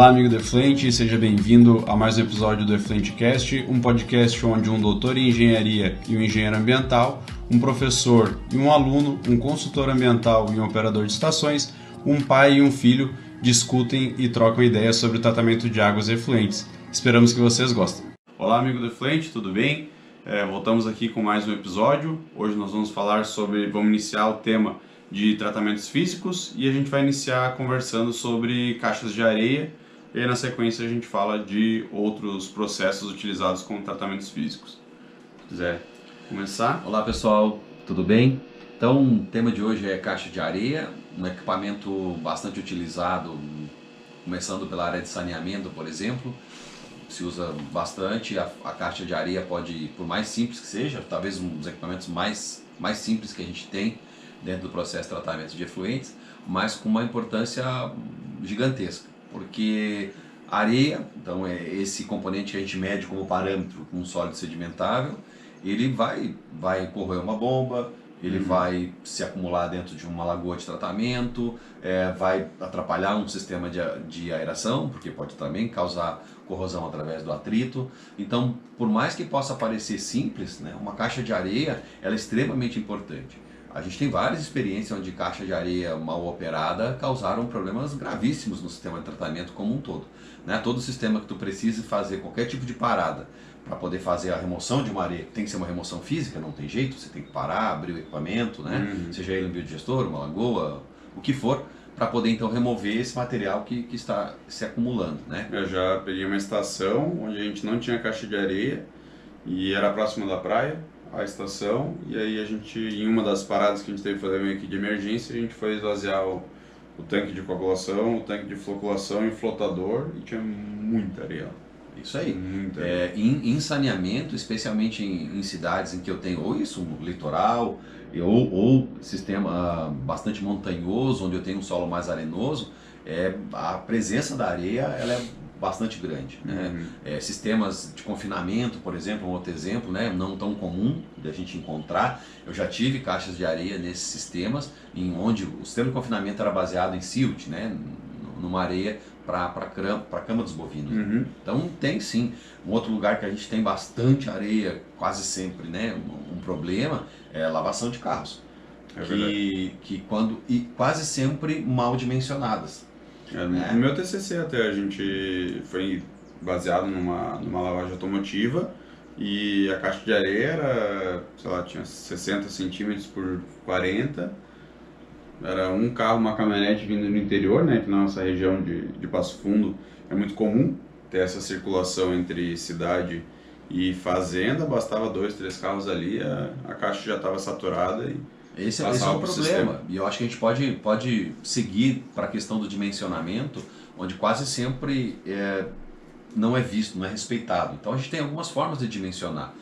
Olá, amigo do Efluente, seja bem-vindo a mais um episódio do EfluenteCast, um podcast onde um doutor em engenharia e um engenheiro ambiental, um professor e um aluno, um consultor ambiental e um operador de estações, um pai e um filho discutem e trocam ideias sobre o tratamento de águas efluentes. Esperamos que vocês gostem. Olá, amigo do Efluente, tudo bem? Voltamos aqui com mais um episódio. Hoje nós vamos vamos iniciar o tema de tratamentos físicos e a gente vai iniciar conversando sobre caixas de areia e aí, na sequência a gente fala de outros processos utilizados com tratamentos físicos. Se quiser começar. Olá pessoal, tudo bem? Então o tema de hoje é caixa de areia, um equipamento bastante utilizado, começando pela área de saneamento, por exemplo. Se usa bastante, a caixa de areia pode, por mais simples que seja, talvez um dos equipamentos mais simples que a gente tem dentro do processo de tratamento de efluentes, mas com uma importância gigantesca, porque a areia, então é esse componente que a gente mede como parâmetro com um sólido sedimentável, ele vai corroer uma bomba, ele vai se acumular dentro de uma lagoa de tratamento, vai atrapalhar um sistema de aeração, porque pode também causar corrosão através do atrito. Então, por mais que possa parecer simples, né, uma caixa de areia ela é extremamente importante. A gente tem várias experiências onde caixa de areia mal operada causaram problemas gravíssimos no sistema de tratamento como um todo. Né? Todo sistema que tu precise fazer qualquer tipo de parada para poder fazer a remoção de uma areia, tem que ser uma remoção física, não tem jeito, você tem que parar, abrir o equipamento, né? Seja ele um biodigestor, uma lagoa, o que for, para poder então remover esse material que está se acumulando. Né? Eu já peguei uma estação onde a gente não tinha caixa de areia e era próxima da praia, a estação, e aí a gente, em uma das paradas que a gente teve que fazer meio que de emergência, a gente foi esvaziar o tanque de coagulação, o tanque de floculação e o flotador, e tinha muita areia. Isso aí. Em saneamento, especialmente em cidades em que eu tenho ou isso, um litoral, ou sistema bastante montanhoso, onde eu tenho um solo mais arenoso, a presença da areia ela é bastante grande. Né? Sistemas de confinamento, por exemplo, um outro exemplo, né? Não tão comum de a gente encontrar. Eu já tive caixas de areia nesses sistemas, em onde o sistema de confinamento era baseado em silt, né? Numa areia para cama dos bovinos. Então tem sim. Um outro lugar que a gente tem bastante areia, quase sempre, né? Um problema é lavação de carros. E quase sempre mal dimensionadas. No meu TCC até a gente foi baseado numa lavagem automotiva e a caixa de areia era, sei lá, tinha 60 centímetros por 40. Era um carro, uma caminhonete vindo do interior, né? Que na nossa região de Passo Fundo é muito comum ter essa circulação entre cidade e fazenda. Bastava 2, 3 carros ali, a caixa já estava saturada e esse é o problema. E eu acho que a gente pode seguir para a questão do dimensionamento, onde quase sempre não é visto, não é respeitado. Então a gente tem algumas formas de dimensionar.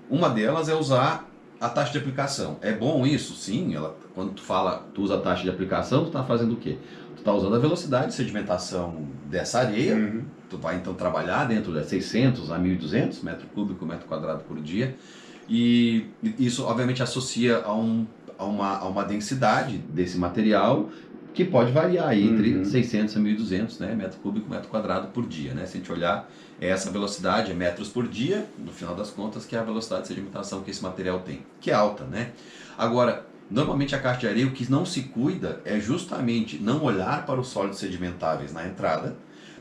Uma delas é usar a taxa de aplicação. É bom isso? Sim. Quando tu usa a taxa de aplicação, tu está fazendo o quê? Tu está usando a velocidade de sedimentação dessa areia. Tu vai então trabalhar dentro de 600 a 1.200 metro cúbico, metro quadrado por dia. E isso obviamente associa a uma densidade desse material que pode variar aí entre 600 a 1.200, né, metro cúbico, metro quadrado por dia. Né? Se a gente olhar essa velocidade, é metros por dia, no final das contas, que é a velocidade de sedimentação que esse material tem, que é alta. Né? Agora, normalmente a caixa de areia, o que não se cuida é justamente não olhar para os sólidos sedimentáveis na entrada,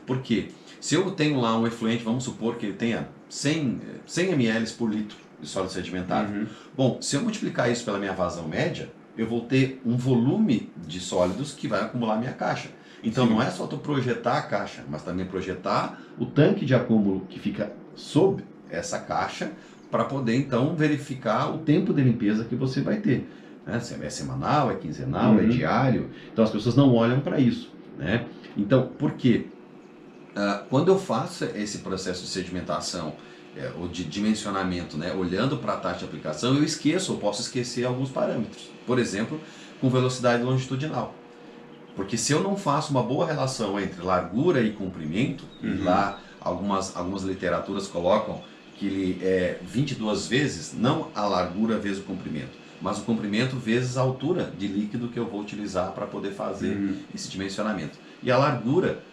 porque se eu tenho lá um efluente, vamos supor que ele tenha 100 ml por litro de sólido sedimentável. Bom, se eu multiplicar isso pela minha vazão média, eu vou ter um volume de sólidos que vai acumular minha caixa. Então não é só tu projetar a caixa, mas também projetar o tanque de acúmulo que fica sob essa caixa para poder então verificar o tempo de limpeza que você vai ter. Né? Se é semanal, é quinzenal, é diário. Então as pessoas não olham para isso. Né? Então, por quê? Quando eu faço esse processo de sedimentação ou de dimensionamento, né, olhando para a taxa de aplicação, eu posso esquecer alguns parâmetros. Por exemplo, com velocidade longitudinal. Porque se eu não faço uma boa relação entre largura e comprimento, e lá algumas literaturas colocam que ele é 22 vezes, não a largura vezes o comprimento, mas o comprimento vezes a altura de líquido que eu vou utilizar para poder fazer esse dimensionamento. E a largura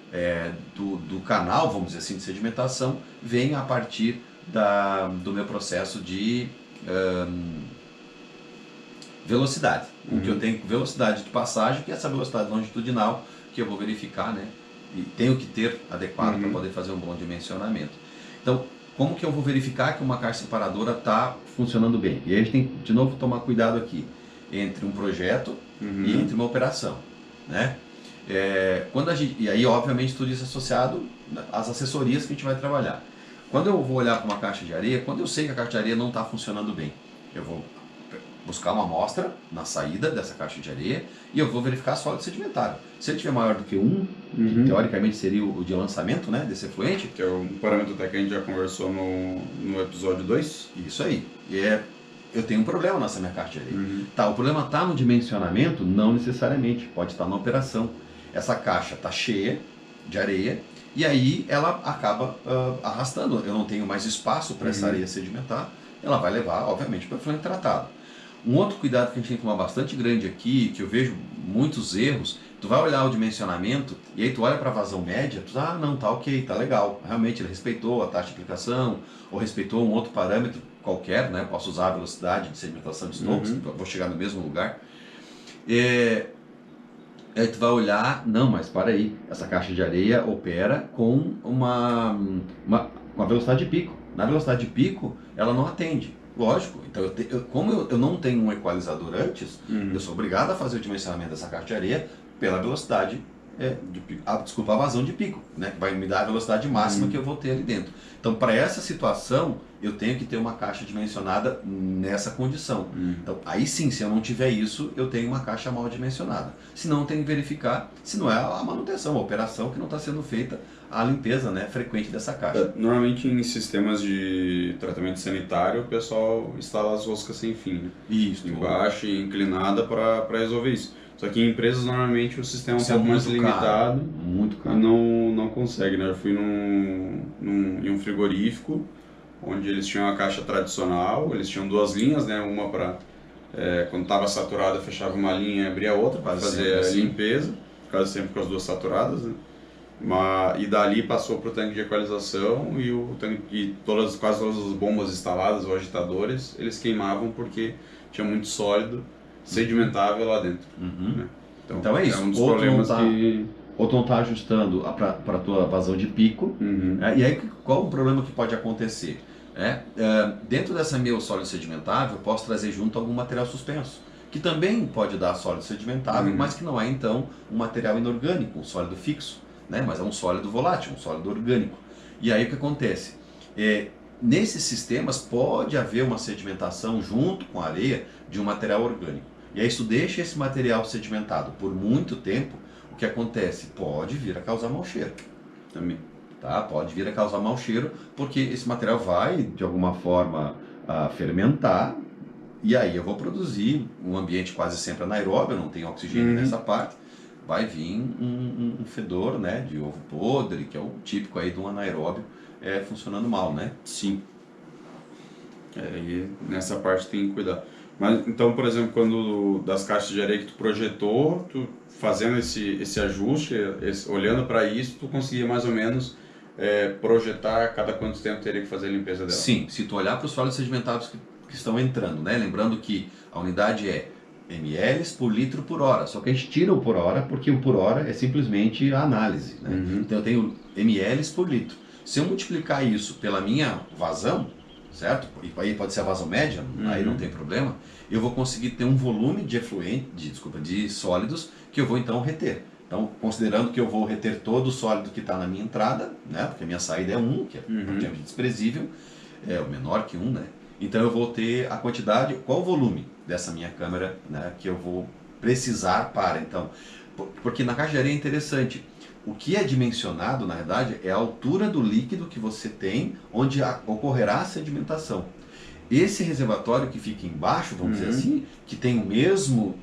do canal, vamos dizer assim, de sedimentação, vem a partir do meu processo de velocidade. Que eu tenho velocidade de passagem, que é essa velocidade longitudinal que eu vou verificar, né? E tenho que ter adequado para poder fazer um bom dimensionamento. Então, como que eu vou verificar que uma caixa separadora está funcionando bem? E aí a gente tem, de novo, tomar cuidado aqui entre um projeto e entre uma operação, né? E aí, obviamente, tudo isso associado às assessorias que a gente vai trabalhar. Quando eu vou olhar para uma caixa de areia, quando eu sei que a caixa de areia não está funcionando bem, eu vou buscar uma amostra na saída dessa caixa de areia e eu vou verificar sólido sedimentário. Se ele tiver maior do que 1, que teoricamente seria o de lançamento, né, desse efluente, que é um parâmetro até que a gente já conversou no episódio 2. Isso aí. Eu tenho um problema nessa minha caixa de areia. Tá, o problema está no dimensionamento? Não necessariamente, pode estar na operação. Essa caixa está cheia de areia e aí ela acaba arrastando. Eu não tenho mais espaço para essa areia sedimentar, ela vai levar, obviamente, para o efluente tratado. Um outro cuidado que a gente tem que tomar bastante grande aqui, que eu vejo muitos erros, tu vai olhar o dimensionamento e aí tu olha para a vazão média, tu diz, não, tá ok, tá legal. Realmente ele respeitou a taxa de aplicação ou respeitou um outro parâmetro qualquer, né? Posso usar a velocidade de sedimentação de Stokes, vou chegar no mesmo lugar. Aí tu vai olhar, não, mas para aí, essa caixa de areia opera com uma velocidade de pico. Na velocidade de pico, ela não atende. Lógico, então como eu não tenho um equalizador antes, eu sou obrigado a fazer o dimensionamento dessa caixa de areia pela velocidade de pico. Desculpa, a vazão de pico, né? Que vai me dar a velocidade máxima que eu vou ter ali dentro. Então, para essa situação, eu tenho que ter uma caixa dimensionada nessa condição. Então, aí sim, se eu não tiver isso, eu tenho uma caixa mal dimensionada. Se não, tem que verificar se não é a manutenção, a operação que não está sendo feita a limpeza, né, frequente dessa caixa. Normalmente em sistemas de tratamento sanitário, o pessoal instala as roscas sem fim, né? Isso. Embaixo e inclinada para resolver isso. Só que em empresas normalmente o sistema é um pouco mais limitado. Muito caro. E não consegue, né? Eu fui em um frigorífico, onde eles tinham a caixa tradicional, eles tinham duas linhas, né? Uma para, quando estava saturada, fechava uma linha e abria outra para fazer a limpeza, quase sempre com as duas saturadas, né? E dali passou para o tanque de equalização e quase todas as bombas instaladas ou agitadores, eles queimavam porque tinha muito sólido sedimentável lá dentro. Né? Então é isso. Um dos problemas que... Ou tu não está ajustando para a tua vazão de pico. E aí qual o problema que pode acontecer? Dentro dessa meu sólido sedimentável, eu posso trazer junto algum material suspenso, que também pode dar sólido sedimentável, mas que não é então um material inorgânico, um sólido fixo, né? Mas é um sólido volátil, um sólido orgânico. E aí o que acontece? Nesses sistemas pode haver uma sedimentação junto com a areia de um material orgânico. E aí isso deixa esse material sedimentado por muito tempo. O que acontece? Pode vir a causar mau cheiro também. Tá? Pode vir a causar mau cheiro porque esse material vai de alguma forma fermentar e aí eu vou produzir um ambiente quase sempre anaeróbio, não tem oxigênio nessa parte. Vai vir um fedor, né, de ovo podre, que é o típico aí de um anaeróbio funcionando mal, né? Sim. E nessa parte tem que cuidar. Mas então, por exemplo, quando das caixas de areia que tu projetou, tu fazendo esse ajuste, olhando para isso, tu conseguia mais ou menos projetar cada quanto tempo teria que fazer a limpeza dela? Sim, se tu olhar para os sólidos sedimentados que estão entrando, né? Lembrando que a unidade é ml por litro por hora, só que a gente tira o por hora porque o por hora é simplesmente a análise, né? Então eu tenho ml por litro. Se eu multiplicar isso pela minha vazão, certo? E aí pode ser a vazão média, aí não tem problema, eu vou conseguir ter um volume de de sólidos que eu vou então reter. Então, considerando que eu vou reter todo o sólido que está na minha entrada, né? Porque a minha saída é 1, que é praticamente desprezível, é o menor que 1, né? Então eu vou ter a quantidade, qual o volume dessa minha câmera, né, que eu vou precisar para, então, porque na caixa de areia é interessante, o que é dimensionado, na verdade, é a altura do líquido que você tem, onde ocorrerá a sedimentação. Esse reservatório que fica embaixo, vamos dizer assim, que tem o mesmo,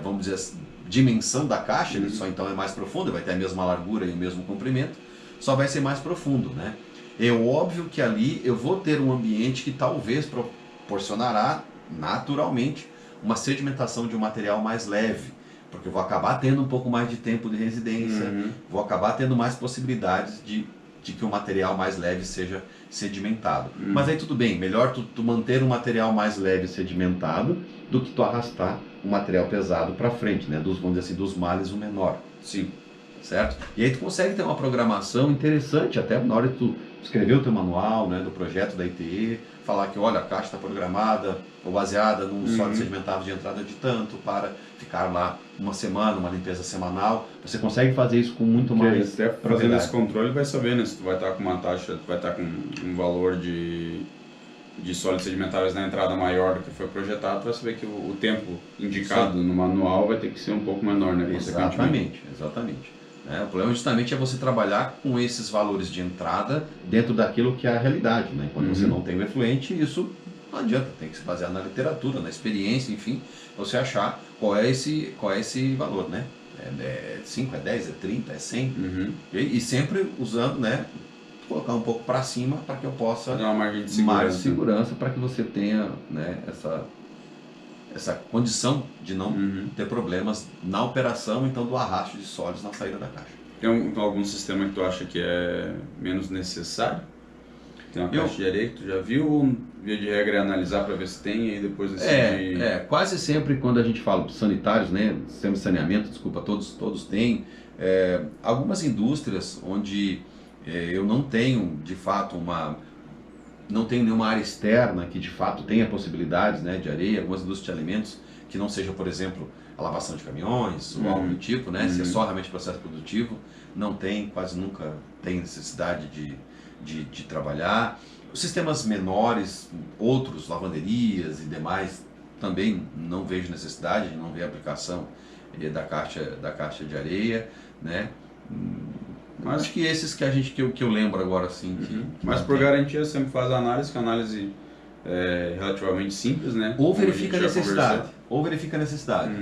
vamos dizer assim, dimensão da caixa, ele só então é mais profundo, vai ter a mesma largura e o mesmo comprimento, só vai ser mais profundo, né? É óbvio que ali eu vou ter um ambiente que talvez proporcionará naturalmente uma sedimentação de um material mais leve, porque eu vou acabar tendo um pouco mais de tempo de residência, vou acabar tendo mais possibilidades de que o material mais leve seja sedimentado. Mas aí tudo bem, melhor tu manter um material mais leve sedimentado do que tu arrastar um material pesado para frente, né? Vamos dizer assim, dos males o menor. Sim. Certo? E aí tu consegue ter uma programação interessante, até na hora de tu escrever o teu manual, né, do projeto da ITE, falar que, olha, a caixa está programada ou baseada num sólido sedimentável de entrada de tanto, para ficar lá uma semana, uma limpeza semanal. Você consegue fazer isso com muito mais até fazendo esse controle vai saber, né, se tu vai estar com uma taxa, tu vai estar com um valor de sólidos sedimentáveis na entrada maior do que foi projetado, tu vai saber que o tempo indicado no manual vai ter que ser um pouco menor, né? Exatamente. O problema justamente é você trabalhar com esses valores de entrada dentro daquilo que é a realidade, né? Quando você não tem o efluente, isso não adianta, tem que se basear na literatura, na experiência, enfim, você achar qual é esse valor, né? É 5, é 10, é 30, é 100, e sempre usando, né? Colocar um pouco para cima para que eu possa dar uma margem de mais segurança para que você tenha, né, essa condição de não ter problemas na operação, então, do arrasto de sólidos na saída da caixa. Tem algum sistema que tu acha que é menos necessário? Tem uma caixa de areia que tu já viu, ou via de regra é analisar para ver se tem e depois decidir? Quase sempre quando a gente fala dos sanitários, né, sistema de saneamento, desculpa, todos têm. Algumas indústrias onde eu não tenho, de fato, não tenho nenhuma área externa que de fato tenha possibilidades, né, de areia, algumas indústrias de alimentos que não seja, por exemplo, a lavação de caminhões ou algo do tipo, né, se é só realmente processo produtivo, não tem, quase nunca tem necessidade de trabalhar. Os sistemas menores, outros, lavanderias e demais, também não vejo necessidade, não vejo aplicação da caixa de areia, né. Mas acho que esses que eu lembro agora, assim. Mas por garantia você sempre faz a análise, que a análise é relativamente simples, né? Ou verifica a necessidade.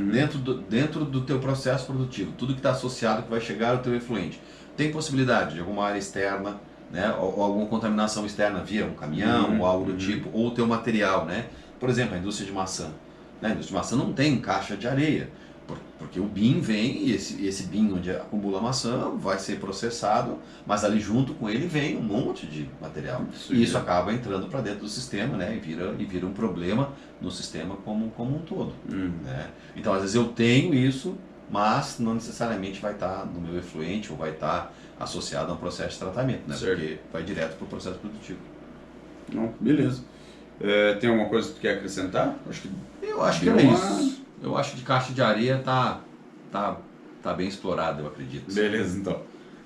Dentro do teu processo produtivo, tudo que está associado, que vai chegar ao teu efluente. Tem possibilidade de alguma área externa, né? Ou alguma contaminação externa via um caminhão ou algo do tipo, ou o teu material, né? Por exemplo, a indústria de maçã. A indústria de maçã não tem caixa de areia. Porque o BIM vem e esse BIM onde acumula a maçã vai ser processado, mas ali junto com ele vem um monte de material. E isso acaba entrando para dentro do sistema, né? E vira um problema no sistema como um todo. Né? Então, às vezes eu tenho isso, mas não necessariamente vai estar no meu efluente ou vai estar associado a um processo de tratamento, né? Porque vai direto para o processo produtivo. Não, beleza. Tem alguma coisa que tu quer acrescentar? Eu acho que é isso. Eu acho que caixa de areia tá bem explorado, eu acredito. Beleza, então.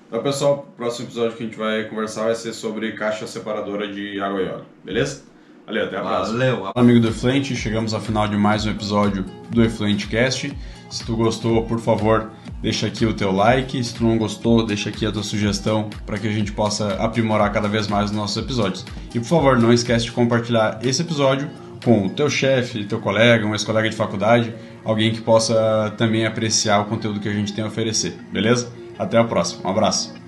Então, pessoal, o próximo episódio que a gente vai conversar vai ser sobre caixa separadora de água e óleo. Beleza? Valeu, até a próxima. Valeu. Amigo do Efluente, chegamos ao final de mais um episódio do Efluente Cast. Se tu gostou, por favor, deixa aqui o teu like. Se tu não gostou, deixa aqui a tua sugestão para que a gente possa aprimorar cada vez mais os nossos episódios. E, por favor, não esquece de compartilhar esse episódio com o teu chefe, teu colega, um ex-colega de faculdade, alguém que possa também apreciar o conteúdo que a gente tem a oferecer, beleza? Até a próxima, um abraço!